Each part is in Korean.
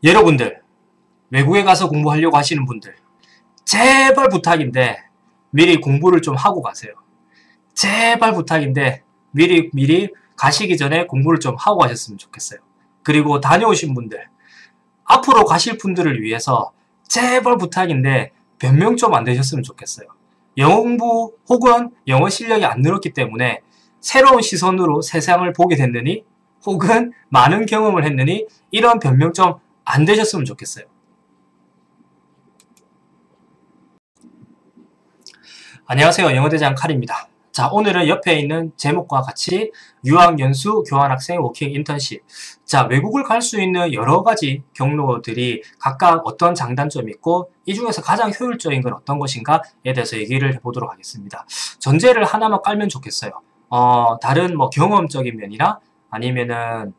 여러분들, 외국에 가서 공부하려고 하시는 분들, 제발 부탁인데 미리 공부를 좀 하고 가세요. 제발 부탁인데 미리 가시기 전에 공부를 좀 하고 가셨으면 좋겠어요. 그리고 다녀오신 분들, 앞으로 가실 분들을 위해서 제발 부탁인데 변명 좀 안 되셨으면 좋겠어요. 영어 공부 혹은 영어 실력이 안 늘었기 때문에 새로운 시선으로 세상을 보게 됐느니 혹은 많은 경험을 했느니 이런 변명 좀 안 되셨으면 좋겠어요. 안녕하세요. 영어대장 칼입니다. 자, 오늘은 옆에 있는 제목과 같이 유학연수, 교환학생, 워킹, 인턴십. 자, 외국을 갈 수 있는 여러 가지 경로들이 각각 어떤 장단점이 있고 이 중에서 가장 효율적인 건 어떤 것인가에 대해서 얘기를 해보도록 하겠습니다. 전제를 하나만 깔면 좋겠어요. 다른 뭐 경험적인 면이나 아니면은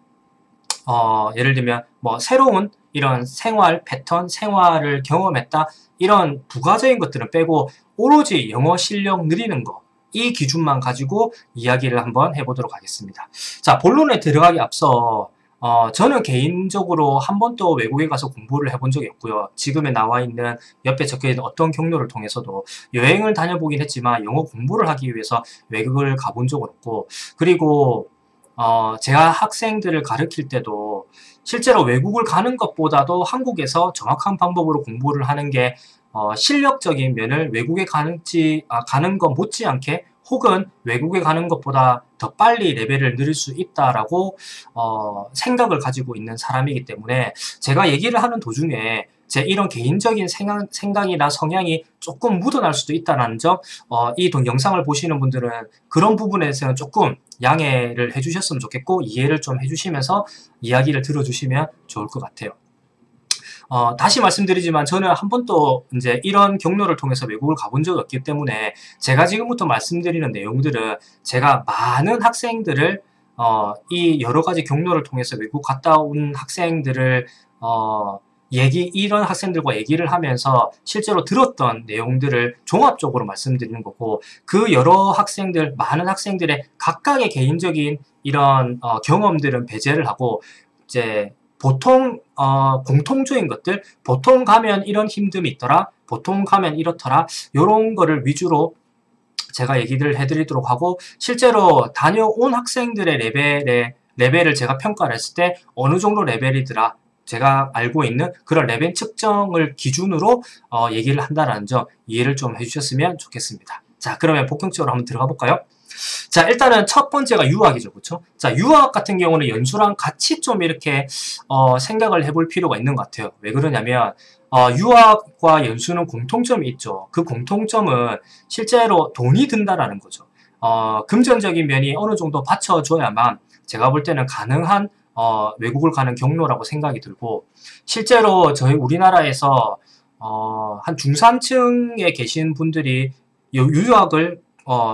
예를 들면 뭐 새로운 이런 생활 패턴, 생활을 경험했다 이런 부가적인 것들은 빼고 오로지 영어 실력 늘리는 거 이 기준만 가지고 이야기를 한번 해보도록 하겠습니다. 자, 본론에 들어가기 앞서 저는 개인적으로 한 번도 외국에 가서 공부를 해본 적이 없고요. 지금에 나와 있는 옆에 적혀있는 어떤 경로를 통해서도 여행을 다녀보긴 했지만 영어 공부를 하기 위해서 외국을 가본 적은 없고 그리고 제가 학생들을 가르칠 때도 실제로 외국을 가는 것보다도 한국에서 정확한 방법으로 공부를 하는 게 실력적인 면을 외국에 가는 것 못지않게 혹은 외국에 가는 것보다 더 빨리 레벨을 늘릴 수 있다라고 생각을 가지고 있는 사람이기 때문에 제가 얘기를 하는 도중에 제 이런 개인적인 생각이나 성향이 조금 묻어날 수도 있다는 점, 이 영상을 보시는 분들은 그런 부분에서는 조금 양해를 해주셨으면 좋겠고 이해를 좀 해주시면서 이야기를 들어주시면 좋을 것 같아요. 다시 말씀드리지만 저는 한 번도 이제 이런 경로를 통해서 외국을 가본 적이 없기 때문에 제가 지금부터 말씀드리는 내용들은 제가 많은 학생들을 이 여러 가지 경로를 통해서 외국 갔다 온 학생들을 이런 학생들과 얘기를 하면서 실제로 들었던 내용들을 종합적으로 말씀드리는 거고 그 여러 학생들, 많은 학생들의 각각의 개인적인 이런 경험들은 배제를 하고 이제 보통 공통적인 것들, 보통 가면 이런 힘듦이 있더라, 보통 가면 이렇더라 이런 거를 위주로 제가 얘기를 해드리도록 하고 실제로 다녀온 학생들의 레벨을 제가 평가를 했을 때 어느 정도 레벨이더라 제가 알고 있는 그런 레벨 측정을 기준으로 얘기를 한다는 점 이해를 좀 해주셨으면 좋겠습니다. 자, 그러면 본격적으로 한번 들어가 볼까요? 자, 일단은 첫 번째가 유학이죠. 그렇죠? 자, 유학 같은 경우는 연수랑 같이 좀 이렇게 생각을 해볼 필요가 있는 것 같아요. 왜 그러냐면 유학과 연수는 공통점이 있죠. 그 공통점은 실제로 돈이 든다라는 거죠. 금전적인 면이 어느 정도 받쳐줘야만 제가 볼 때는 가능한 외국을 가는 경로라고 생각이 들고 실제로 저희 우리나라에서 한 중산층에 계신 분들이 유학을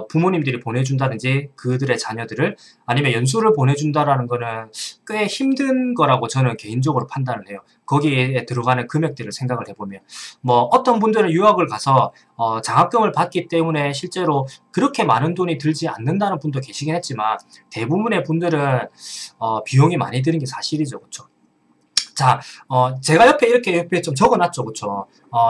부모님들이 보내준다든지 그들의 자녀들을 아니면 연수를 보내준다라는 거는 꽤 힘든 거라고 저는 개인적으로 판단을 해요. 거기에 들어가는 금액들을 생각을 해보면 뭐 어떤 분들은 유학을 가서 장학금을 받기 때문에 실제로 그렇게 많은 돈이 들지 않는다는 분도 계시긴 했지만 대부분의 분들은 비용이 많이 드는 게 사실이죠. 그렇죠? 자, 제가 옆에 좀 적어놨죠. 그쵸?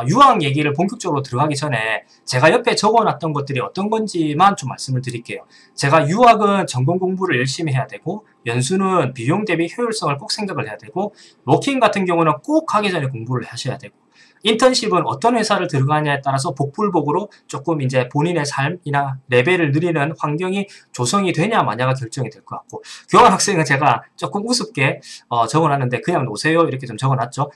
유학 얘기를 본격적으로 들어가기 전에 제가 옆에 적어놨던 것들이 어떤 건지만 좀 말씀을 드릴게요. 제가 유학은 전공 공부를 열심히 해야 되고, 연수는 비용 대비 효율성을 꼭 생각을 해야 되고, 워킹 같은 경우는 꼭 가기 전에 공부를 하셔야 되고, 인턴십은 어떤 회사를 들어가냐에 따라서 복불복으로 조금 이제 본인의 삶이나 레벨을 늘리는 환경이 조성이 되냐 마냐가 결정이 될 것 같고 교환학생은 제가 조금 우습게 적어놨는데 그냥 노세요 이렇게 좀 적어놨죠.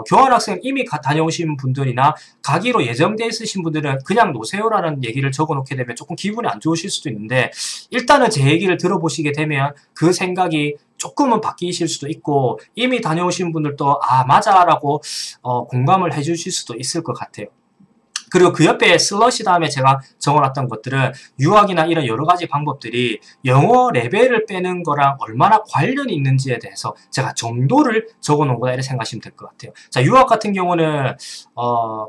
교환학생 이미 다녀오신 분들이나 가기로 예정돼 있으신 분들은 그냥 노세요라는 얘기를 적어놓게 되면 조금 기분이 안 좋으실 수도 있는데 일단은 제 얘기를 들어보시게 되면 그 생각이 조금은 바뀌실 수도 있고 이미 다녀오신 분들도 아 맞아 라고 공감을 해주실 수도 있을 것 같아요. 그리고 그 옆에 슬러시 다음에 제가 적어놨던 것들은 유학이나 이런 여러 가지 방법들이 영어 레벨을 빼는 거랑 얼마나 관련이 있는지에 대해서 제가 정도를 적어놓은 거다 이렇게 생각하시면 될 것 같아요. 자, 유학 같은 경우는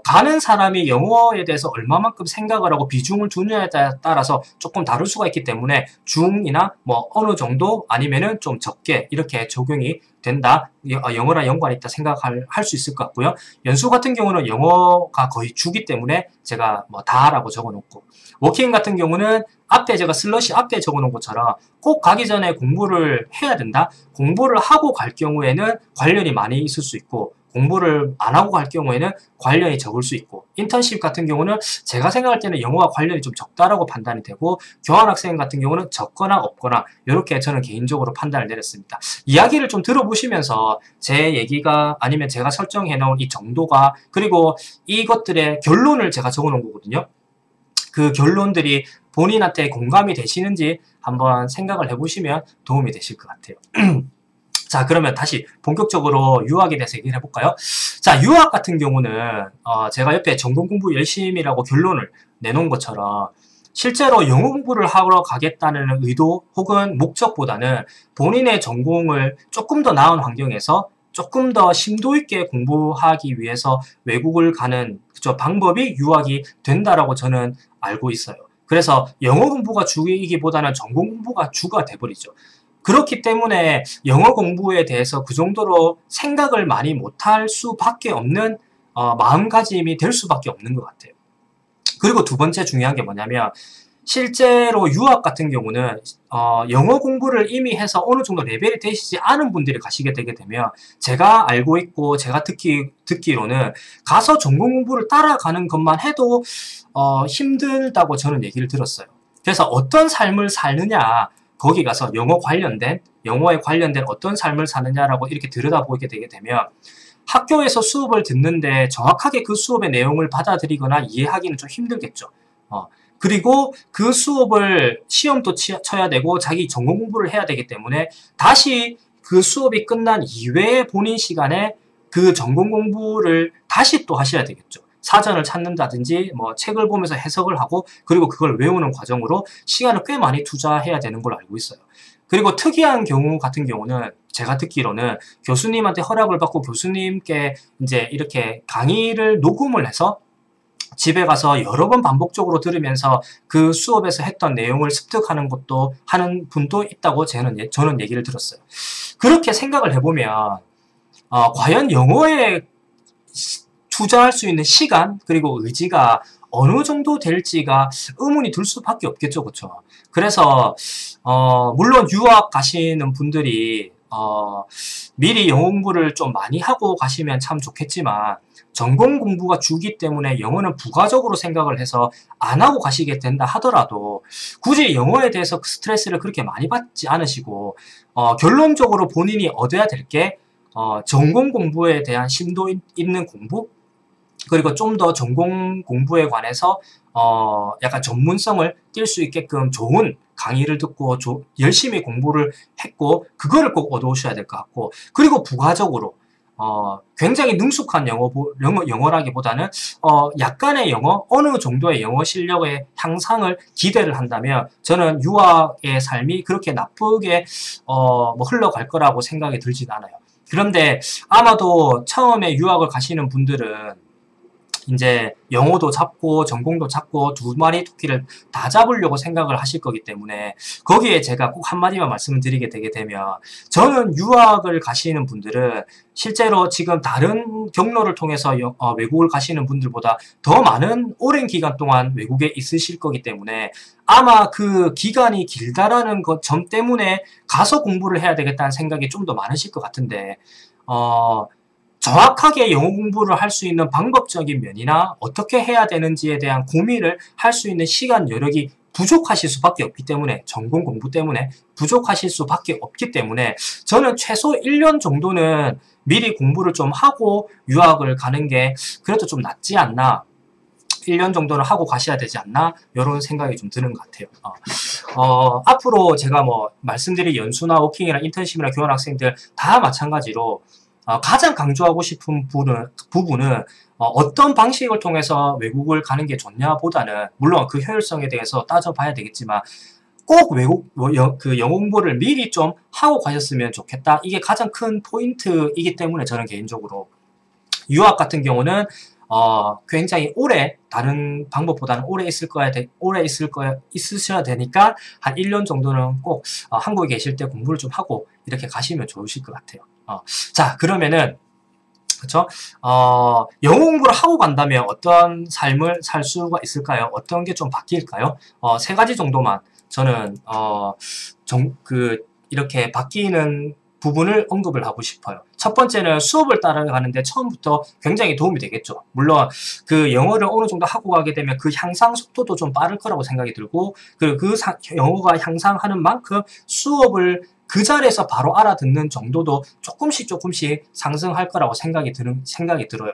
가는 사람이 영어에 대해서 얼마만큼 생각을 하고 비중을 두느냐에 따라서 조금 다를 수가 있기 때문에 중이나 뭐 어느 정도 아니면은 좀 적게 이렇게 적용이 된다. 영어랑 연관이 있다 생각할 수 있을 것 같고요. 연수 같은 경우는 영어가 거의 주기 때문에 제가 뭐 다라고 적어놓고, 워킹 같은 경우는 앞에 제가 슬러시 앞에 적어놓은 것처럼 꼭 가기 전에 공부를 해야 된다. 공부를 하고 갈 경우에는 관련이 많이 있을 수 있고, 공부를 안 하고 갈 경우에는 관련이 적을 수 있고, 인턴십 같은 경우는 제가 생각할 때는 영어와 관련이 좀 적다라고 판단이 되고, 교환학생 같은 경우는 적거나 없거나 이렇게 저는 개인적으로 판단을 내렸습니다. 이야기를 좀 들어보시면서 제 얘기가 아니면 제가 설정해 놓은 이 정도가, 그리고 이것들의 결론을 제가 적어 놓은 거거든요. 그 결론들이 본인한테 공감이 되시는지 한번 생각을 해보시면 도움이 되실 것 같아요. 자, 그러면 다시 본격적으로 유학에 대해서 얘기를 해볼까요? 자, 유학 같은 경우는 제가 옆에 전공 공부 열심히라고 결론을 내놓은 것처럼 실제로 영어 공부를 하러 가겠다는 의도 혹은 목적보다는 본인의 전공을 조금 더 나은 환경에서 조금 더 심도 있게 공부하기 위해서 외국을 가는 방법이 유학이 된다라고 저는 알고 있어요. 그래서 영어 공부가 주이기보다는 전공 공부가 주가 돼버리죠. 그렇기 때문에 영어 공부에 대해서 그 정도로 생각을 많이 못할 수밖에 없는 마음가짐이 될 수밖에 없는 것 같아요. 그리고 두 번째 중요한 게 뭐냐면, 실제로 유학 같은 경우는 영어 공부를 이미 해서 어느 정도 레벨이 되시지 않은 분들이 가시게 되게 되면, 제가 알고 있고 제가 듣기로는 가서 전공 공부를 따라가는 것만 해도 힘들다고 저는 얘기를 들었어요. 그래서 어떤 삶을 사느냐, 거기 가서 영어에 관련된 어떤 삶을 사느냐라고 이렇게 들여다보게 되게 되면, 학교에서 수업을 듣는데 정확하게 그 수업의 내용을 받아들이거나 이해하기는 좀 힘들겠죠. 그리고 그 수업을 시험도 쳐야 되고 자기 전공 공부를 해야 되기 때문에 다시 그 수업이 끝난 이외의 본인 시간에 그 전공 공부를 다시 또 하셔야 되겠죠. 사전을 찾는다든지 뭐 책을 보면서 해석을 하고, 그리고 그걸 외우는 과정으로 시간을 꽤 많이 투자해야 되는 걸로 알고 있어요. 그리고 특이한 경우 같은 경우는 제가 듣기로는 교수님한테 허락을 받고 교수님께 이제 이렇게 강의를 녹음을 해서 집에 가서 여러 번 반복적으로 들으면서 그 수업에서 했던 내용을 습득하는 것도 하는 분도 있다고 저는 얘기를 들었어요. 그렇게 생각을 해보면 과연 영어에 투자할 수 있는 시간 그리고 의지가 어느 정도 될지가 의문이 들 수밖에 없겠죠, 그렇죠? 그래서 물론 유학 가시는 분들이 미리 영어 공부를 좀 많이 하고 가시면 참 좋겠지만, 전공 공부가 주기 때문에 영어는 부가적으로 생각을 해서 안 하고 가시게 된다 하더라도 굳이 영어에 대해서 스트레스를 그렇게 많이 받지 않으시고 결론적으로 본인이 얻어야 될 게 전공 공부에 대한 심도 있는 공부, 그리고 좀 더 전공 공부에 관해서 약간 전문성을 띌 수 있게끔 좋은 강의를 듣고 열심히 공부를 했고 그거를 꼭 얻어오셔야 될 것 같고, 그리고 부가적으로 굉장히 능숙한 영어라기보다는 약간의 영어, 어느 정도의 영어 실력의 향상을 기대를 한다면 저는 유학의 삶이 그렇게 나쁘게 뭐 흘러갈 거라고 생각이 들진 않아요. 그런데 아마도 처음에 유학을 가시는 분들은 이제 영어도 잡고 전공도 잡고 두 마리 토끼를 다 잡으려고 생각을 하실 거기 때문에, 거기에 제가 꼭 한마디만 말씀을 드리게 되게 되면, 저는 유학을 가시는 분들은 실제로 지금 다른 경로를 통해서 외국을 가시는 분들보다 더 많은 오랜 기간 동안 외국에 있으실 거기 때문에 아마 그 기간이 길다라는 것 점 때문에 가서 공부를 해야 되겠다는 생각이 좀 더 많으실 것 같은데, 정확하게 영어 공부를 할 수 있는 방법적인 면이나 어떻게 해야 되는지에 대한 고민을 할 수 있는 시간 여력이 부족하실 수밖에 없기 때문에, 전공 공부 때문에 부족하실 수밖에 없기 때문에 저는 최소 1년 정도는 미리 공부를 좀 하고 유학을 가는 게 그래도 좀 낫지 않나, 1년 정도는 하고 가셔야 되지 않나, 이런 생각이 좀 드는 것 같아요. 앞으로 제가 뭐 말씀드린 연수나 워킹이나 인턴십이나 교환학생들 다 마찬가지로 가장 강조하고 싶은 부분은 어떤 방식을 통해서 외국을 가는 게 좋냐보다는, 물론 그 효율성에 대해서 따져봐야 되겠지만 꼭 그 영어 공부를 미리 좀 하고 가셨으면 좋겠다. 이게 가장 큰 포인트이기 때문에 저는 개인적으로 유학 같은 경우는 굉장히 오래, 다른 방법보다는 오래 있으셔야 되니까 한 1년 정도는 꼭 한국에 계실 때 공부를 좀 하고 이렇게 가시면 좋으실 것 같아요. 자, 그러면은 그쵸? 영어 공부를 하고 간다면 어떤 삶을 살 수가 있을까요? 어떤 게 좀 바뀔까요? 세 가지 정도만 저는 이렇게 바뀌는 부분을 언급을 하고 싶어요. 첫 번째는 수업을 따라가는데 처음부터 굉장히 도움이 되겠죠. 물론 그 영어를 어느 정도 하고 가게 되면 그 향상 속도도 좀 빠를 거라고 생각이 들고, 그리고 영어가 향상하는 만큼 수업을 그 자리에서 바로 알아듣는 정도도 조금씩 상승할 거라고 생각이 들어요.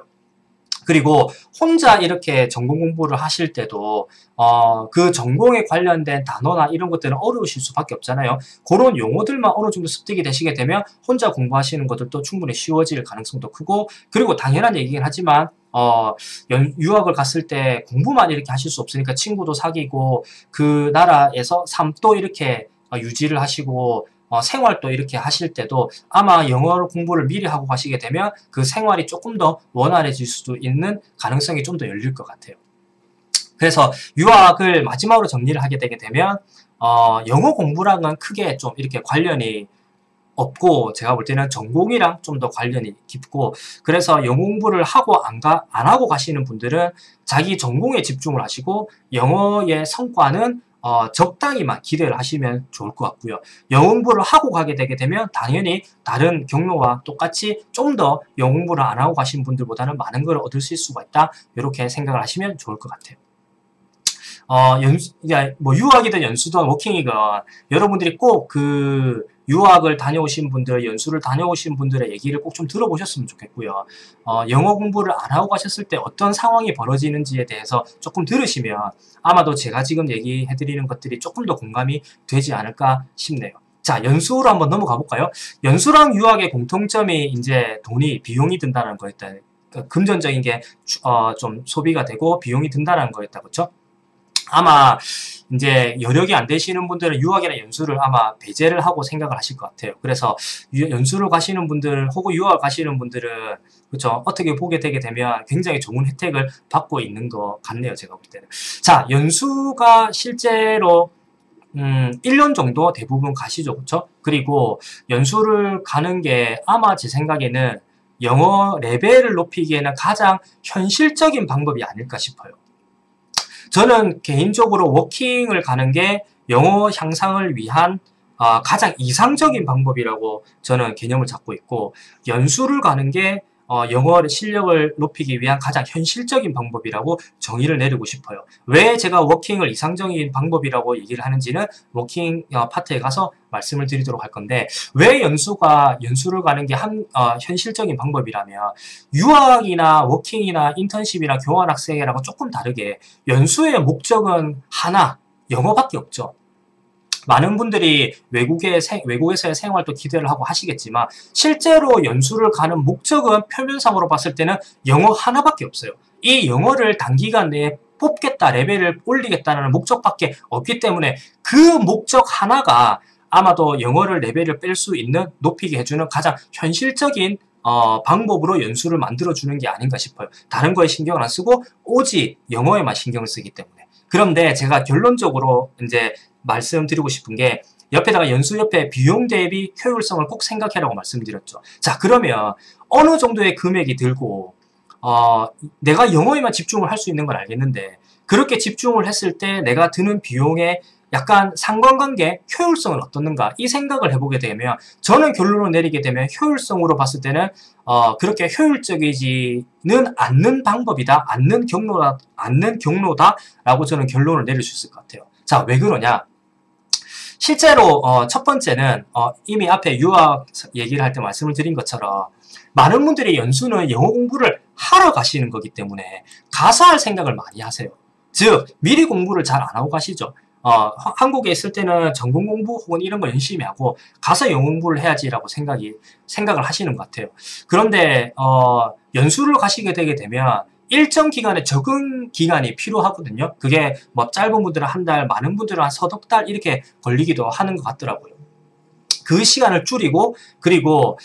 그리고 혼자 이렇게 전공 공부를 하실 때도 그 전공에 관련된 단어나 이런 것들은 어려우실 수밖에 없잖아요. 그런 용어들만 어느 정도 습득이 되시게 되면 혼자 공부하시는 것들도 충분히 쉬워질 가능성도 크고, 그리고 당연한 얘기긴 하지만 유학을 갔을 때 공부만 이렇게 하실 수 없으니까 친구도 사귀고 그 나라에서 삶도 이렇게 유지를 하시고 생활도 이렇게 하실 때도 아마 영어 공부를 미리 하고 가시게 되면 그 생활이 조금 더 원활해질 수도 있는 가능성이 좀 더 열릴 것 같아요. 그래서 유학을 마지막으로 정리를 하게 되게 되면 영어 공부랑은 크게 좀 이렇게 관련이 없고, 제가 볼 때는 전공이랑 좀 더 관련이 깊고, 그래서 영어 공부를 하고 안 하고 가시는 분들은 자기 전공에 집중을 하시고 영어의 성과는 적당히만 기대를 하시면 좋을 것 같고요. 영어 공부를 하고 가게 되게 되면 당연히 다른 경로와 똑같이 좀 더 영어 공부를 안 하고 가신 분들보다는 많은 걸 얻으실 수가 있다. 이렇게 생각을 하시면 좋을 것 같아요. 뭐 유학이든 연수든 워킹이든 여러분들이 꼭 그 유학을 다녀오신 분들, 연수를 다녀오신 분들의 얘기를 꼭 좀 들어보셨으면 좋겠고요. 영어 공부를 안 하고 가셨을 때 어떤 상황이 벌어지는지에 대해서 조금 들으시면 아마도 제가 지금 얘기해드리는 것들이 조금 더 공감이 되지 않을까 싶네요. 자, 연수로 한번 넘어가 볼까요? 연수랑 유학의 공통점이 이제 비용이 든다는 거였다. 그러니까 금전적인 게 좀 소비가 되고 비용이 든다는 거였다. 그렇죠? 아마 이제 여력이 안 되시는 분들은 유학이나 연수를 아마 배제를 하고 생각을 하실 것 같아요. 그래서 연수를 가시는 분들 혹은 유학 가시는 분들은 그렇죠, 어떻게 보게 되게 되면 굉장히 좋은 혜택을 받고 있는 것 같네요. 제가 볼 때는. 자, 연수가 실제로 1년 정도 대부분 가시죠. 그렇죠? 그리고 연수를 가는 게 아마 제 생각에는 영어 레벨을 높이기에는 가장 현실적인 방법이 아닐까 싶어요. 저는 개인적으로 워킹을 가는 게 영어 향상을 위한 가장 이상적인 방법이라고 저는 개념을 잡고 있고, 연수를 가는 게 영어 실력을 높이기 위한 가장 현실적인 방법이라고 정의를 내리고 싶어요. 왜 제가 워킹을 이상적인 방법이라고 얘기를 하는지는 워킹 파트에 가서 말씀을 드리도록 할 건데, 왜 연수를 가는 게 현실적인 방법이라면, 유학이나 워킹이나 인턴십이나 교환학생이라고 조금 다르게 연수의 목적은 하나, 영어밖에 없죠. 많은 분들이 외국에서의 생활도 기대를 하고 하시겠지만 실제로 연수를 가는 목적은 표면상으로 봤을 때는 영어 하나밖에 없어요. 이 영어를 단기간 내에 뽑겠다, 레벨을 올리겠다는 목적밖에 없기 때문에 그 목적 하나가 아마도 영어를 레벨을 뺄 수 있는, 높이게 해주는 가장 현실적인 방법으로 연수를 만들어주는 게 아닌가 싶어요. 다른 거에 신경을 안 쓰고 오직 영어에만 신경을 쓰기 때문에. 그런데 제가 결론적으로 이제 말씀드리고 싶은 게, 옆에다가 연수 옆에 비용 대비 효율성을 꼭 생각해라고 말씀드렸죠. 자, 그러면 어느 정도의 금액이 들고 내가 영어에만 집중을 할 수 있는 건 알겠는데, 그렇게 집중을 했을 때 내가 드는 비용에 약간 상관관계, 효율성은 어떻는가, 이 생각을 해보게 되면 저는 결론을 내리게 되면 효율성으로 봤을 때는 그렇게 효율적이지는 않는 방법이다, 않는 경로다라고 저는 결론을 내릴 수 있을 것 같아요. 자, 왜 그러냐? 실제로 첫 번째는 이미 앞에 유학 얘기를 할 때 말씀을 드린 것처럼 많은 분들이 연수는 영어 공부를 하러 가시는 거기 때문에 가서 할 생각을 많이 하세요. 즉 미리 공부를 잘 안 하고 가시죠. 한국에 있을 때는 전공 공부 혹은 이런 거 열심히 하고 가서 영어 공부를 해야지라고 생각을 하시는 것 같아요. 그런데 연수를 가시게 되게 되면 일정 기간의 적응 기간이 필요하거든요. 그게 뭐 짧은 분들은 한 달, 많은 분들은 한 서너 달 이렇게 걸리기도 하는 것 같더라고요. 그 시간을 줄이고, 그리고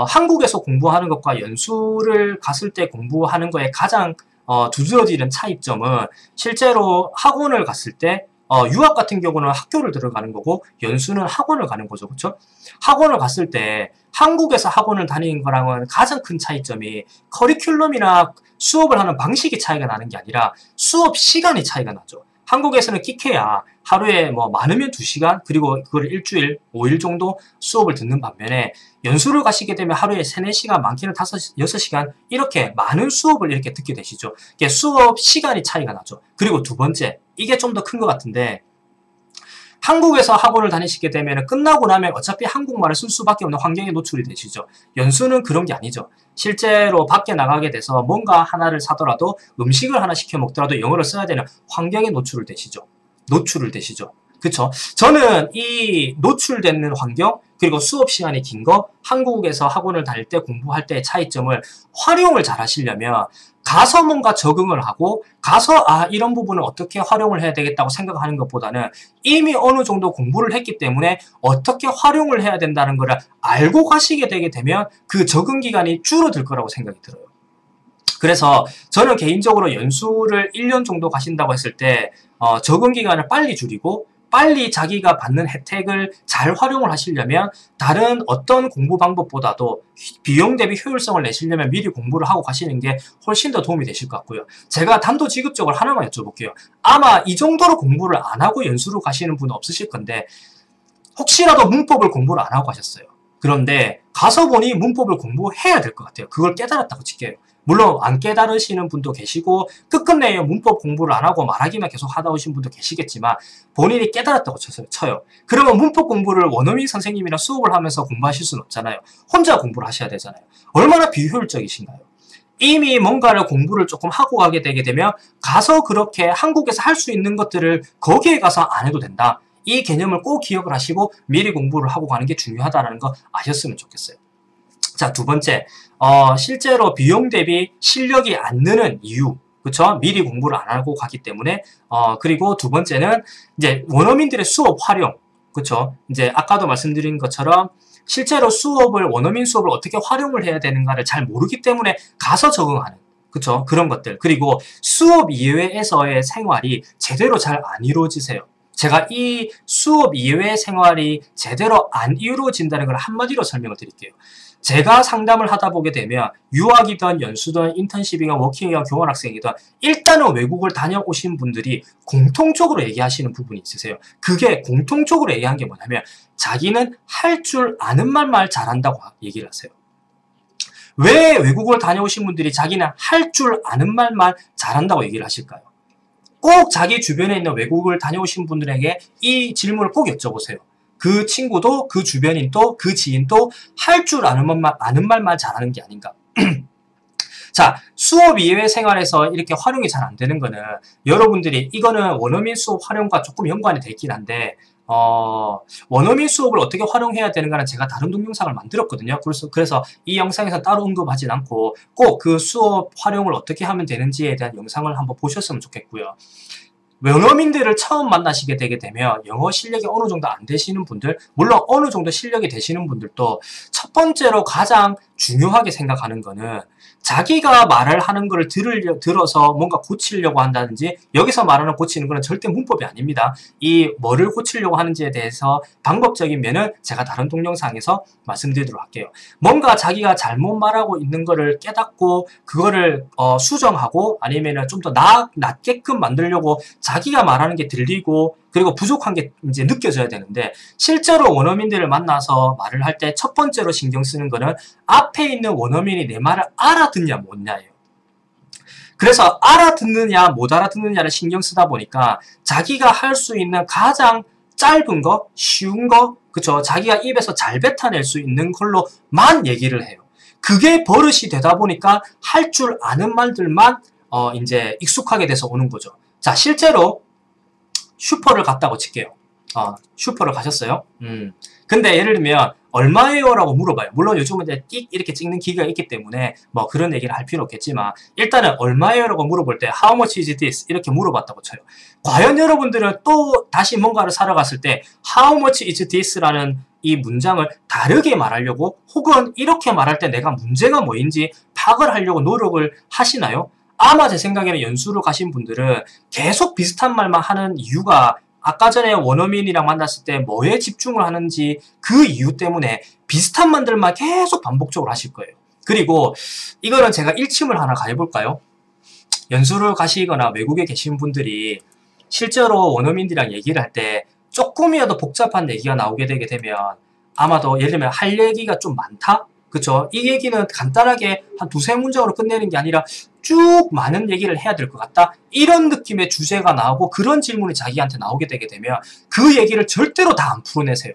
한국에서 공부하는 것과 연수를 갔을 때 공부하는 거에 가장 두드러지는 차이점은, 실제로 학원을 갔을 때 유학 같은 경우는 학교를 들어가는 거고 연수는 학원을 가는 거죠. 그렇죠? 학원을 갔을 때 한국에서 학원을 다니는 거랑은 가장 큰 차이점이 커리큘럼이나 수업을 하는 방식이 차이가 나는 게 아니라 수업 시간이 차이가 나죠. 한국에서는 끼케야 하루에 뭐 많으면 2시간 그리고 그걸 일주일 5일 정도 수업을 듣는 반면에 연수를 가시게 되면 하루에 3, 4시간 많게는 5, 6시간 이렇게 많은 수업을 이렇게 듣게 되시죠. 이게 수업 시간이 차이가 나죠. 그리고 두 번째 이게 좀 더 큰 것 같은데 한국에서 학원을 다니시게 되면 끝나고 나면 어차피 한국말을 쓸 수밖에 없는 환경에 노출이 되시죠. 연수는 그런 게 아니죠. 실제로 밖에 나가게 돼서 뭔가 하나를 사더라도 음식을 하나 시켜 먹더라도 영어를 써야 되는 환경에 노출을 되시죠. 그쵸? 저는 이 노출되는 환경 그리고 수업 시간이 긴 거 한국에서 학원을 다닐 때 공부할 때의 차이점을 활용을 잘 하시려면 가서 뭔가 적응을 하고 가서 이런 부분을 어떻게 활용을 해야 되겠다고 생각하는 것보다는 이미 어느 정도 공부를 했기 때문에 어떻게 활용을 해야 된다는 걸 알고 가시게 되게 되면 그 적응 기간이 줄어들 거라고 생각이 들어요. 그래서 저는 개인적으로 연수를 1년 정도 가신다고 했을 때 적응 기간을 빨리 줄이고 빨리 자기가 받는 혜택을 잘 활용을 하시려면 다른 어떤 공부 방법보다도 비용 대비 효율성을 내시려면 미리 공부를 하고 가시는 게 훨씬 더 도움이 되실 것 같고요. 제가 단도직입적으로 하나만 여쭤볼게요. 아마 이 정도로 공부를 안 하고 연수로 가시는 분은 없으실 건데 혹시라도 문법을 공부를 안 하고 가셨어요. 그런데 가서 보니 문법을 공부해야 될 것 같아요. 그걸 깨달았다고 칠게요. 물론 안 깨달으시는 분도 계시고 끝끝내 문법 공부를 안 하고 말하기만 계속 하다 오신 분도 계시겠지만 본인이 깨달았다고 쳐요. 그러면 문법 공부를 원어민 선생님이랑 수업을 하면서 공부하실 수는 없잖아요. 혼자 공부를 하셔야 되잖아요. 얼마나 비효율적이신가요? 이미 뭔가를 공부를 조금 하고 가게 되게 되면 가서 그렇게 한국에서 할 수 있는 것들을 거기에 가서 안 해도 된다. 이 개념을 꼭 기억을 하시고 미리 공부를 하고 가는 게 중요하다는 거 아셨으면 좋겠어요. 자, 두 번째, 실제로 비용 대비 실력이 안 느는 이유, 그쵸? 미리 공부를 안 하고 가기 때문에, 그리고 두 번째는 이제 원어민들의 수업 활용, 그쵸? 이제 아까도 말씀드린 것처럼 실제로 원어민 수업을 어떻게 활용을 해야 되는가를 잘 모르기 때문에 가서 적응하는, 그쵸? 그런 것들. 그리고 수업 이외에서의 생활이 제대로 잘 안 이루어지세요. 제가 이 수업 이외의 생활이 제대로 안 이루어진다는 걸 한마디로 설명을 드릴게요. 제가 상담을 하다 보게 되면 유학이든 연수든 인턴십이든 워킹이든 교환학생이든 일단은 외국을 다녀오신 분들이 공통적으로 얘기하시는 부분이 있으세요. 그게 공통적으로 얘기한 게 뭐냐면 자기는 할 줄 아는 말만 잘한다고 얘기를 하세요. 왜 외국을 다녀오신 분들이 자기는 할 줄 아는 말만 잘한다고 얘기를 하실까요? 꼭 자기 주변에 있는 외국을 다녀오신 분들에게 이 질문을 꼭 여쭤보세요. 그 친구도, 그 주변인도, 그 지인도 할 줄 아는 말만 잘하는 게 아닌가. 자, 수업 이외 생활에서 이렇게 활용이 잘 안 되는 거는 여러분들이 이거는 원어민 수업 활용과 조금 연관이 돼 있긴 한데 원어민 수업을 어떻게 활용해야 되는가는 제가 다른 동영상을 만들었거든요. 그래서 이 영상에서 따로 언급하진 않고 꼭 그 수업 활용을 어떻게 하면 되는지에 대한 영상을 한번 보셨으면 좋겠고요. 원어민들을 처음 만나시게 되게 되면 영어 실력이 어느 정도 안 되시는 분들, 물론 어느 정도 실력이 되시는 분들도 첫 번째로 가장 중요하게 생각하는 거는 자기가 말을 하는 걸 들어서 뭔가 고치려고 한다든지 여기서 말하는 고치는 거는 절대 문법이 아닙니다. 이 뭐를 고치려고 하는지에 대해서 방법적인 면은 제가 다른 동영상에서 말씀드리도록 할게요. 뭔가 자기가 잘못 말하고 있는 거를 깨닫고 그거를 수정하고 아니면은 좀 더 낫게끔 만들려고 자기가 말하는 게 들리고 그리고 부족한 게 이제 느껴져야 되는데 실제로 원어민들을 만나서 말을 할 때 첫 번째로 신경 쓰는 거는 앞에 있는 원어민이 내 말을 알아듣냐 못냐예요. 그래서 알아듣느냐 못 알아듣느냐를 신경 쓰다 보니까 자기가 할 수 있는 가장 짧은 거, 쉬운 거, 그쵸? 자기가 입에서 잘 뱉어낼 수 있는 걸로만 얘기를 해요. 그게 버릇이 되다 보니까 할 줄 아는 말들만 이제 익숙하게 돼서 오는 거죠. 자, 실제로 슈퍼를 갔다고 칠게요. 슈퍼를 가셨어요. 근데 예를 들면 얼마예요? 라고 물어봐요. 물론 요즘은 이제 띡 이렇게 찍는 기계가 있기 때문에 뭐 그런 얘기를 할 필요 없겠지만 일단은 얼마예요? 라고 물어볼 때 How much is this? 이렇게 물어봤다고 쳐요. 과연 여러분들은 또 다시 뭔가를 사러 갔을 때 How much is this? 라는 이 문장을 다르게 말하려고 혹은 이렇게 말할 때 내가 문제가 뭐인지 파악을 하려고 노력을 하시나요? 아마 제 생각에는 연수를 가신 분들은 계속 비슷한 말만 하는 이유가 아까 전에 원어민이랑 만났을 때 뭐에 집중을 하는지 그 이유 때문에 비슷한 말들만 계속 반복적으로 하실 거예요. 그리고 이거는 제가 일침을 하나 가해볼까요? 연수를 가시거나 외국에 계신 분들이 실제로 원어민들이랑 얘기를 할 때 조금이라도 복잡한 얘기가 나오게 되게 되면 아마도 예를 들면 할 얘기가 좀 많다? 그쵸? 이 얘기는 간단하게 한 두세 문장으로 끝내는 게 아니라 쭉 많은 얘기를 해야 될 것 같다? 이런 느낌의 주제가 나오고 그런 질문이 자기한테 나오게 되게 되면 그 얘기를 절대로 다 안 풀어내세요.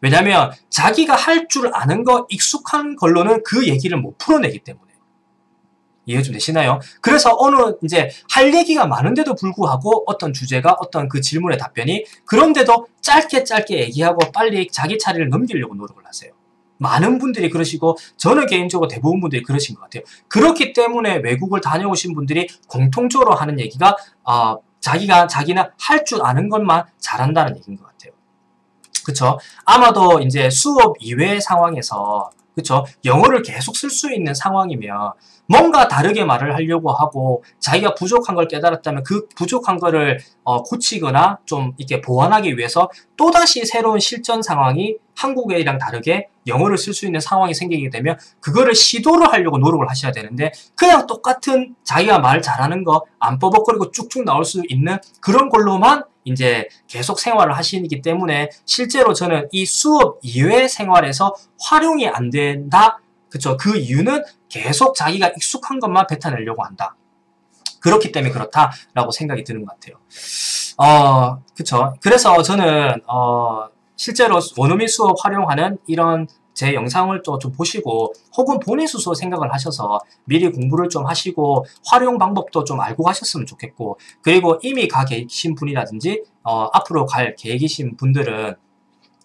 왜냐면 자기가 할 줄 아는 거 익숙한 걸로는 그 얘기를 못 풀어내기 때문에. 이해 좀 되시나요? 그래서 어느 이제 할 얘기가 많은데도 불구하고 어떤 주제가 어떤 그 질문의 답변이 그런데도 짧게 얘기하고 빨리 자기 차례를 넘기려고 노력을 하세요. 많은 분들이 그러시고 저는 개인적으로 대부분 분들이 그러신 것 같아요. 그렇기 때문에 외국을 다녀오신 분들이 공통적으로 하는 얘기가 자기는 할 줄 아는 것만 잘한다는 얘기인 것 같아요. 그쵸? 아마도 이제 수업 이외의 상황에서 그쵸? 영어를 계속 쓸 수 있는 상황이면 뭔가 다르게 말을 하려고 하고 자기가 부족한 걸 깨달았다면 그 부족한 거를 고치거나 좀 이렇게 보완하기 위해서 또다시 새로운 실전 상황이 한국애랑 다르게 영어를 쓸 수 있는 상황이 생기게 되면 그거를 시도를 하려고 노력을 하셔야 되는데 그냥 똑같은 자기가 말 잘하는 거 안 뻐벅거리고 쭉쭉 나올 수 있는 그런 걸로만 이제 계속 생활을 하시기 때문에 실제로 저는 이 수업 이외의 생활에서 활용이 안 된다. 그쵸? 그 이유는 계속 자기가 익숙한 것만 뱉어내려고 한다. 그렇기 때문에 그렇다라고 생각이 드는 것 같아요. 그쵸? 그래서 저는 실제로 원어민 수업 활용하는 이런 제 영상을 또 좀 보시고 혹은 본인 스스로 생각을 하셔서 미리 공부를 좀 하시고 활용 방법도 좀 알고 가셨으면 좋겠고 그리고 이미 가 계신 분이라든지 앞으로 갈 계획이신 분들은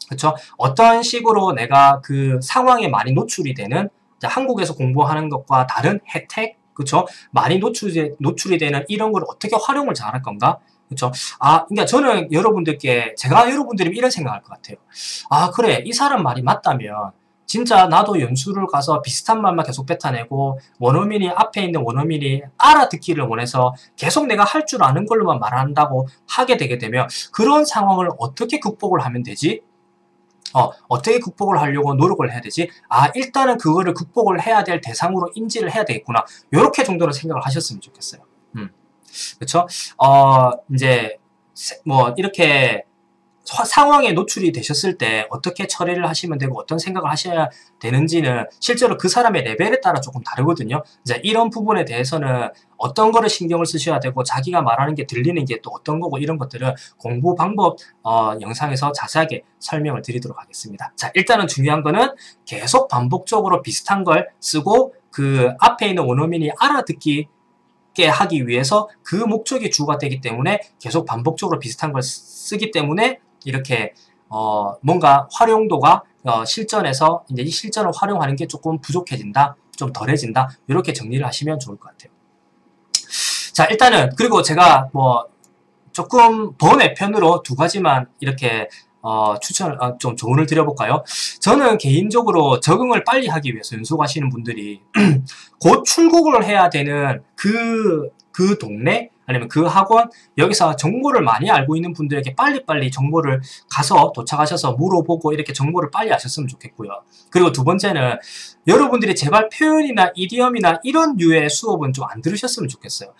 그쵸? 어떤 식으로 내가 그 상황에 많이 노출이 되는 한국에서 공부하는 것과 다른 혜택 그쵸? 많이 노출이 되는 이런 걸 어떻게 활용을 잘할 건가? 그쵸? 그러니까 저는 제가 여러분들이 이런 생각할 것 같아요. 그래. 이 사람 말이 맞다면, 진짜 나도 연수를 가서 비슷한 말만 계속 뱉어내고, 앞에 있는 원어민이 알아듣기를 원해서 계속 내가 할 줄 아는 걸로만 말한다고 하게 되게 되면, 그런 상황을 어떻게 극복을 하면 되지? 어떻게 극복을 하려고 노력을 해야 되지? 일단은 그거를 극복을 해야 될 대상으로 인지를 해야 되겠구나. 요렇게 정도로 생각을 하셨으면 좋겠어요. 그쵸? 이제, 이렇게 상황에 노출이 되셨을 때 어떻게 처리를 하시면 되고 어떤 생각을 하셔야 되는지는 실제로 그 사람의 레벨에 따라 조금 다르거든요. 이제 이런 부분에 대해서는 어떤 거를 신경을 쓰셔야 되고 자기가 말하는 게 들리는 게 또 어떤 거고 이런 것들은 공부 방법 영상에서 자세하게 설명을 드리도록 하겠습니다. 자, 일단은 중요한 거는 계속 반복적으로 비슷한 걸 쓰고 그 앞에 있는 원어민이 알아듣기 하기 위해서 그 목적이 주가 되기 때문에 계속 반복적으로 비슷한 걸 쓰기 때문에 이렇게 뭔가 활용도가 실전에서 이제 이 실전을 활용하는 게 조금 부족해진다, 좀 덜해진다 이렇게 정리를 하시면 좋을 것 같아요. 자, 일단은 그리고 제가 조금 번외편으로 두 가지만 이렇게 좀 조언을 드려볼까요? 저는 개인적으로 적응을 빨리 하기 위해서 연수하시는 분들이 곧 출국을 해야 되는 그 동네 아니면 그 학원 여기서 정보를 많이 알고 있는 분들에게 빨리빨리 정보를 가서 도착하셔서 물어보고 이렇게 정보를 빨리 아셨으면 좋겠고요. 그리고 두 번째는 여러분들이 제발 표현이나 이디엄이나 이런 류의 수업은 좀 안 들으셨으면 좋겠어요.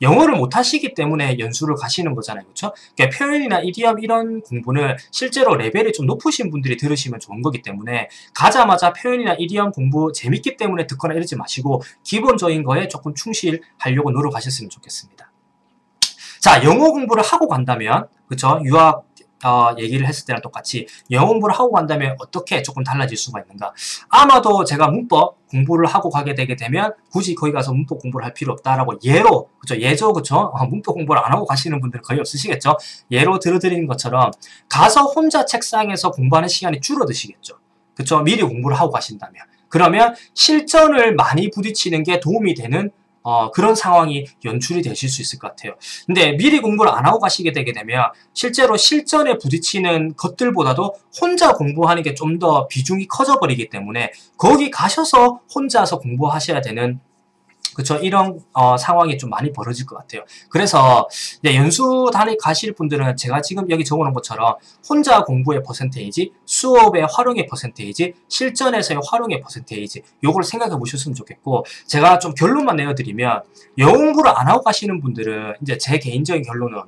영어를 못 하시기 때문에 연수를 가시는 거잖아요. 그렇죠? 그러니까 표현이나 이디엄 이런 공부는 실제로 레벨이 좀 높으신 분들이 들으시면 좋은 거기 때문에 가자마자 표현이나 이디엄 공부 재밌기 때문에 듣거나 이러지 마시고 기본적인 거에 조금 충실하려고 노력하셨으면 좋겠습니다. 자, 영어 공부를 하고 간다면, 그쵸? 유학, 얘기를 했을 때랑 똑같이 영어 공부를 하고 간다면 어떻게 조금 달라질 수가 있는가? 아마도 제가 문법 공부를 하고 가게 되게 되면 굳이 거기 가서 문법 공부를 할 필요 없다라고 예로, 그쵸? 문법 공부를 안 하고 가시는 분들은 거의 없으시겠죠? 예로 들어드리는 것처럼 가서 혼자 책상에서 공부하는 시간이 줄어드시겠죠? 그쵸? 미리 공부를 하고 가신다면. 그러면 실전을 많이 부딪히는 게 도움이 되는 그런 상황이 연출이 되실 수 있을 것 같아요. 근데 미리 공부를 안 하고 가시게 되게 되면 실제로 실전에 부딪히는 것들보다도 혼자 공부하는 게 좀 더 비중이 커져 버리기 때문에 거기 가셔서 혼자서 공부하셔야 되는 그쵸? 이런 상황이 좀 많이 벌어질 것 같아요. 그래서 이제 연수단에 가실 분들은 제가 지금 여기 적어놓은 것처럼 혼자 공부의 퍼센테이지, 수업의 활용의 퍼센테이지, 실전에서의 활용의 퍼센테이지 요걸 생각해 보셨으면 좋겠고, 제가 좀 결론만 내어드리면 영어 공부를 안 하고 가시는 분들은 이제 제 개인적인 결론은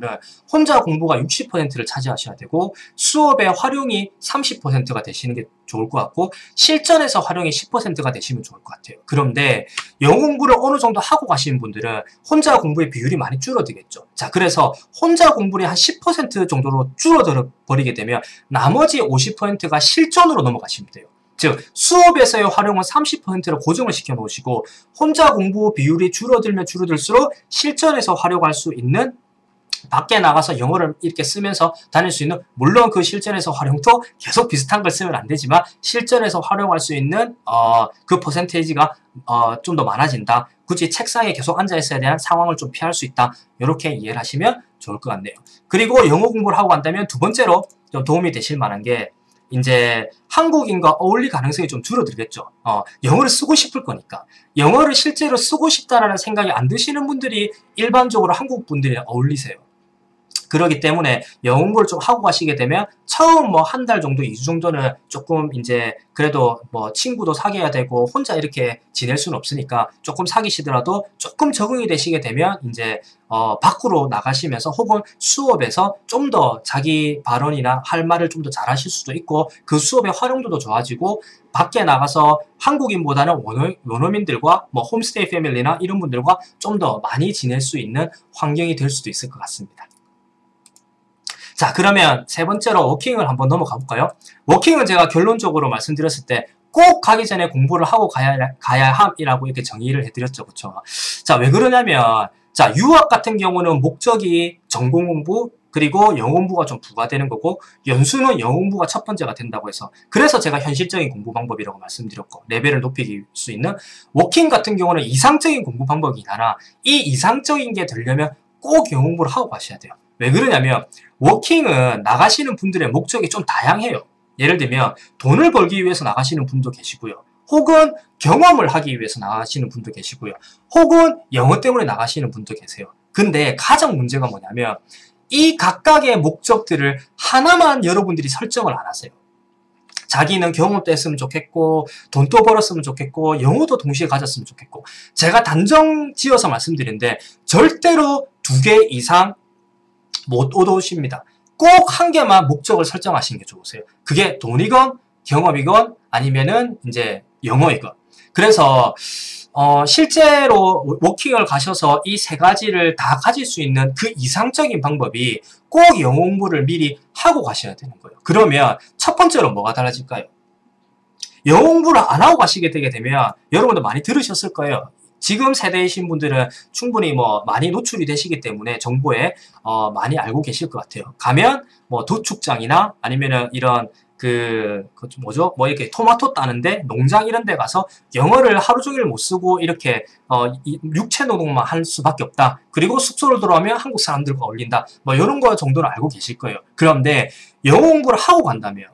혼자 공부가 60%를 차지하셔야 되고 수업의 활용이 30%가 되시는 게 좋을 것 같고 실전에서 활용이 10%가 되시면 좋을 것 같아요. 그런데 영어 공부를 어느 정도 하고 가시는 분들은 혼자 공부의 비율이 많이 줄어들겠죠. 자, 그래서 혼자 공부를 한 10% 정도로 줄어들어 버리게 되면 나머지 50%가 실전으로 넘어가시면 돼요. 즉 수업에서의 활용은 30%로 고정을 시켜 놓으시고 혼자 공부 비율이 줄어들면 줄어들수록 실전에서 활용할 수 있는 밖에 나가서 영어를 이렇게 쓰면서 다닐 수 있는, 물론 그 실전에서 활용도 계속 비슷한 걸 쓰면 안 되지만 실전에서 활용할 수 있는 그 퍼센테이지가 좀 더 많아진다. 굳이 책상에 계속 앉아 있어야 되는 상황을 좀 피할 수 있다. 이렇게 이해를 하시면 좋을 것 같네요. 그리고 영어 공부를 하고 간다면 두 번째로 좀 도움이 되실 만한 게 이제 한국인과 어울릴 가능성이 좀 줄어들겠죠. 영어를 쓰고 싶을 거니까. 영어를 실제로 쓰고 싶다라는 생각이 안 드시는 분들이 일반적으로 한국 분들이랑 어울리세요. 그러기 때문에 영어 공부를 좀 하고 가시게 되면 처음 뭐 한 달 정도, 2주 정도는 조금 이제 그래도 뭐 친구도 사귀어야 되고 혼자 이렇게 지낼 수는 없으니까 조금 사귀시더라도 조금 적응이 되시게 되면 이제 밖으로 나가시면서 혹은 수업에서 좀 더 자기 발언이나 할 말을 좀 더 잘하실 수도 있고 그 수업의 활용도도 좋아지고 밖에 나가서 한국인보다는 원어민들과 뭐 홈스테이 패밀리나 이런 분들과 좀 더 많이 지낼 수 있는 환경이 될 수도 있을 것 같습니다. 자, 그러면 세 번째로 워킹을 한번 넘어가 볼까요? 워킹은 제가 결론적으로 말씀드렸을 때 꼭 가기 전에 공부를 하고 가야 함이라고 이렇게 정의를 해드렸죠. 그쵸? 자, 왜 그러냐면, 자, 유학 같은 경우는 목적이 전공 공부, 그리고 영어 공부가 좀 부과되는 거고, 연수는 영어 공부가 첫 번째가 된다고 해서, 그래서 제가 현실적인 공부 방법이라고 말씀드렸고, 레벨을 높이기 수 있는, 워킹 같은 경우는 이상적인 공부 방법이긴 하나, 이 이상적인 게 되려면 꼭 영어 공부를 하고 가셔야 돼요. 왜 그러냐면 워킹은 나가시는 분들의 목적이 좀 다양해요. 예를 들면 돈을 벌기 위해서 나가시는 분도 계시고요. 혹은 경험을 하기 위해서 나가시는 분도 계시고요. 혹은 영어 때문에 나가시는 분도 계세요. 근데 가장 문제가 뭐냐면 이 각각의 목적들을 하나만 여러분들이 설정을 안 하세요. 자기는 경험도 했으면 좋겠고 돈도 벌었으면 좋겠고 영어도 동시에 가졌으면 좋겠고, 제가 단정 지어서 말씀드리는데 절대로 2개 이상 못 얻으십니다. 꼭 한 개만 목적을 설정하시는 게 좋으세요. 그게 돈이건 경험이건 아니면은 이제 영어이건. 그래서 실제로 워킹을 가셔서 이 세 가지를 다 가질 수 있는 그 이상적인 방법이 꼭 영어 공부를 미리 하고 가셔야 되는 거예요. 그러면 첫 번째로 뭐가 달라질까요? 영어 공부를 안 하고 가시게 되게 되면 여러분도 많이 들으셨을 거예요. 지금 세대이신 분들은 충분히 뭐 많이 노출이 되시기 때문에 정보에 많이 알고 계실 것 같아요. 가면 뭐 도축장이나 아니면은 이런 그 뭐죠? 뭐 이렇게 토마토 따는데 농장 이런 데 가서 영어를 하루 종일 못 쓰고 이렇게 육체 노동만 할 수밖에 없다. 그리고 숙소를 들어오면 한국 사람들과 어울린다. 뭐 이런 거 정도는 알고 계실 거예요. 그런데 영어 공부를 하고 간다면,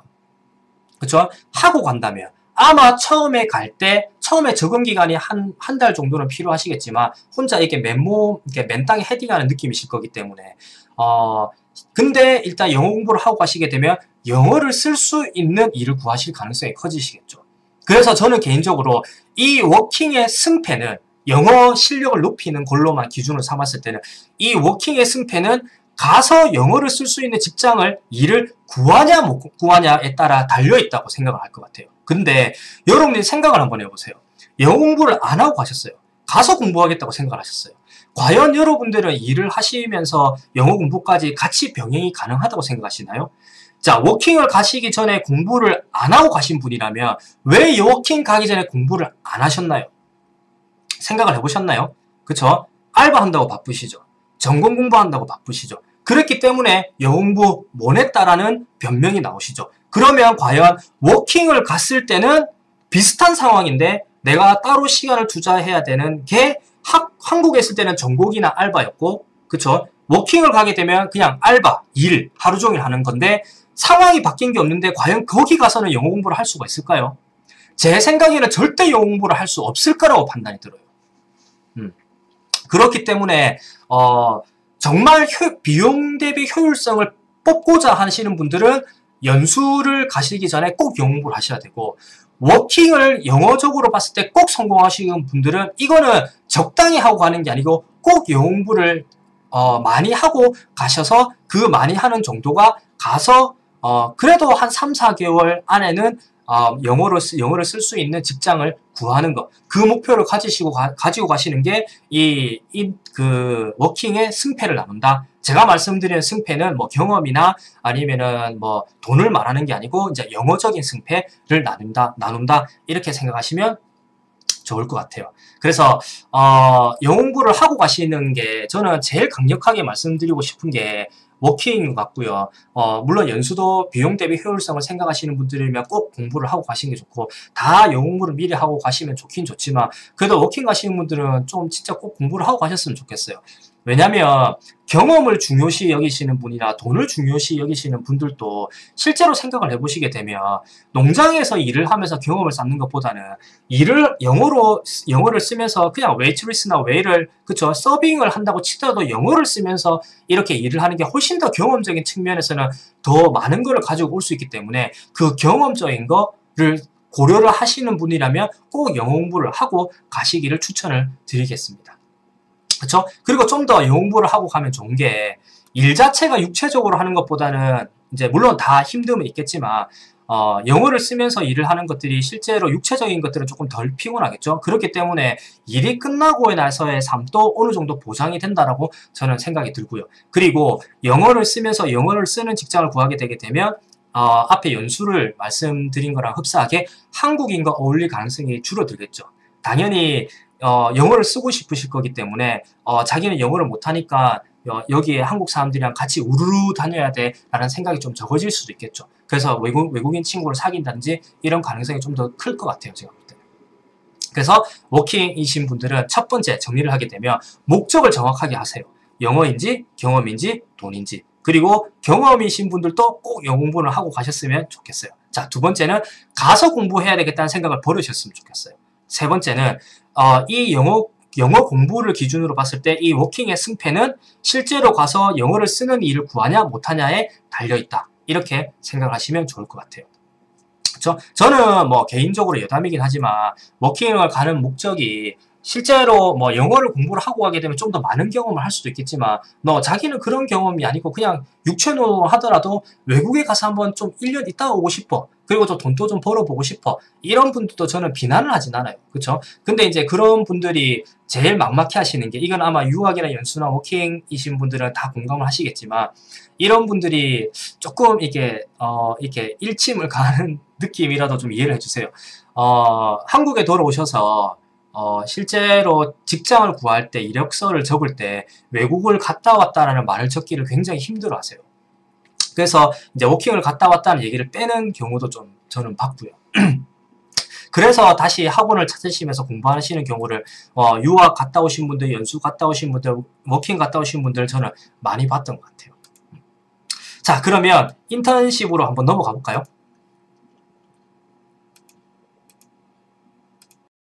그렇죠? 하고 간다면 아마 처음에 갈 때, 처음에 적응 기간이 한 달 정도는 필요하시겠지만, 혼자 이렇게 맨 땅에 헤딩하는 느낌이실 거기 때문에, 근데 일단 영어 공부를 하고 가시게 되면, 영어를 쓸 수 있는 일을 구하실 가능성이 커지시겠죠. 그래서 저는 개인적으로 이 워킹의 승패는, 영어 실력을 높이는 걸로만 기준을 삼았을 때는, 이 워킹의 승패는 가서 영어를 쓸 수 있는 직장을, 일을 구하냐 못 구하냐에 따라 달려있다고 생각을 할 것 같아요. 근데 여러분들이 생각을 한번 해보세요. 영어 공부를 안 하고 가셨어요. 가서 공부하겠다고 생각을 하셨어요. 과연 여러분들은 일을 하시면서 영어 공부까지 같이 병행이 가능하다고 생각하시나요? 자, 워킹을 가시기 전에 공부를 안 하고 가신 분이라면 왜 워킹 가기 전에 공부를 안 하셨나요? 생각을 해보셨나요? 그쵸? 알바한다고 바쁘시죠. 전공 공부한다고 바쁘시죠. 그렇기 때문에 영어 공부 못 했다라는 변명이 나오시죠. 그러면 과연 워킹을 갔을 때는 비슷한 상황인데 내가 따로 시간을 투자해야 되는 게 한국에 있을 때는 전공이나 알바였고, 그쵸? 워킹을 가게 되면 그냥 알바, 일, 하루 종일 하는 건데 상황이 바뀐 게 없는데 과연 거기 가서는 영어 공부를 할 수가 있을까요? 제 생각에는 절대 영어 공부를 할 수 없을 거라고 판단이 들어요. 그렇기 때문에 정말 비용 대비 효율성을 뽑고자 하시는 분들은 연수를 가시기 전에 꼭 영어 공부를 하셔야 되고, 워킹을 영어적으로 봤을 때 꼭 성공하시는 분들은 이거는 적당히 하고 가는 게 아니고 꼭 영어 공부를 많이 하고 가셔서 그 많이 하는 정도가 가서 그래도 한 3, 4개월 안에는 영어를 쓸 수 있는 직장을 구하는 것. 그 목표를 가지고 가시는 게 그 워킹의 승패를 나눈다. 제가 말씀드리는 승패는 뭐 경험이나 아니면은 뭐 돈을 말하는 게 아니고 이제 영어적인 승패를 나눈다. 이렇게 생각하시면 좋을 것 같아요. 그래서 영어 공부를 하고 가시는 게 저는 제일 강력하게 말씀드리고 싶은 게 워킹인 것 같고요. 물론 연수도 비용 대비 효율성을 생각하시는 분들이면 꼭 공부를 하고 가시는 게 좋고, 다 영어 공부를 미리 하고 가시면 좋긴 좋지만, 그래도 워킹 가시는 분들은 좀 진짜 꼭 공부를 하고 가셨으면 좋겠어요. 왜냐면 경험을 중요시 여기시는 분이나 돈을 중요시 여기시는 분들도 실제로 생각을 해보시게 되면 농장에서 일을 하면서 경험을 쌓는 것보다는 영어를 쓰면서 그냥 웨이트리스나 웨이를 그쵸 서빙을 한다고 치더라도 영어를 쓰면서 이렇게 일을 하는 게 훨씬 더 경험적인 측면에서는 더 많은 거를 가지고 올 수 있기 때문에 그 경험적인 거를 고려를 하시는 분이라면 꼭 영어 공부를 하고 가시기를 추천을 드리겠습니다. 그쵸? 그리고 좀 더 영어 공부를 하고 가면 좋은 게, 일 자체가 육체적으로 하는 것보다는 이제 물론 다 힘듦은 있겠지만 영어를 쓰면서 일을 하는 것들이 실제로 육체적인 것들은 조금 덜 피곤하겠죠. 그렇기 때문에 일이 끝나고 나서의 삶도 어느 정도 보장이 된다라고 저는 생각이 들고요. 그리고 영어를 쓰면서 영어를 쓰는 직장을 구하게 되게 되면 앞에 연수를 말씀드린 거랑 흡사하게 한국인과 어울릴 가능성이 줄어들겠죠. 당연히 영어를 쓰고 싶으실 거기 때문에 자기는 영어를 못하니까 여기에 한국 사람들이랑 같이 우르르 다녀야 돼 라는 생각이 좀 적어질 수도 있겠죠. 그래서 외국인 친구를 사귄다든지 이런 가능성이 좀 더 클 것 같아요, 제가 볼 때는. 그래서 워킹이신 분들은 첫 번째 정리를 하게 되면 목적을 정확하게 하세요. 영어인지 경험인지 돈인지. 그리고 경험이신 분들도 꼭 영어 공부를 하고 가셨으면 좋겠어요. 자, 두 번째는 가서 공부해야 되겠다는 생각을 버리셨으면 좋겠어요. 세 번째는 이 영어 공부를 기준으로 봤을 때 이 워킹의 승패는 실제로 가서 영어를 쓰는 일을 구하냐 못하냐에 달려있다. 이렇게 생각하시면 좋을 것 같아요. 그렇죠? 저는 뭐 개인적으로 여담이긴 하지만 워킹을 가는 목적이 실제로 뭐 영어를 공부를 하고 가게 되면 좀 더 많은 경험을 할 수도 있겠지만 자기는 그런 경험이 아니고 그냥 육체노동을 하더라도 외국에 가서 한번 좀 1년 있다 오고 싶어. 그리고 좀 돈도 좀 벌어보고 싶어. 이런 분들도 저는 비난을 하진 않아요. 그렇죠? 근데 이제 그런 분들이 제일 막막해 하시는 게, 이건 아마 유학이나 연수나 워킹이신 분들은 다 공감을 하시겠지만, 이런 분들이 조금 이렇게 일침을 가는 느낌이라도 좀 이해를 해주세요. 한국에 돌아오셔서 실제로 직장을 구할 때 이력서를 적을 때 외국을 갔다 왔다라는 말을 적기를 굉장히 힘들어 하세요. 그래서 이제 워킹을 갔다 왔다는 얘기를 빼는 경우도 좀 저는 봤고요. 그래서 다시 학원을 찾으시면서 공부하시는 경우를 유학 갔다 오신 분들, 연수 갔다 오신 분들, 워킹 갔다 오신 분들 저는 많이 봤던 것 같아요. 자, 그러면 인턴십으로 한번 넘어가 볼까요?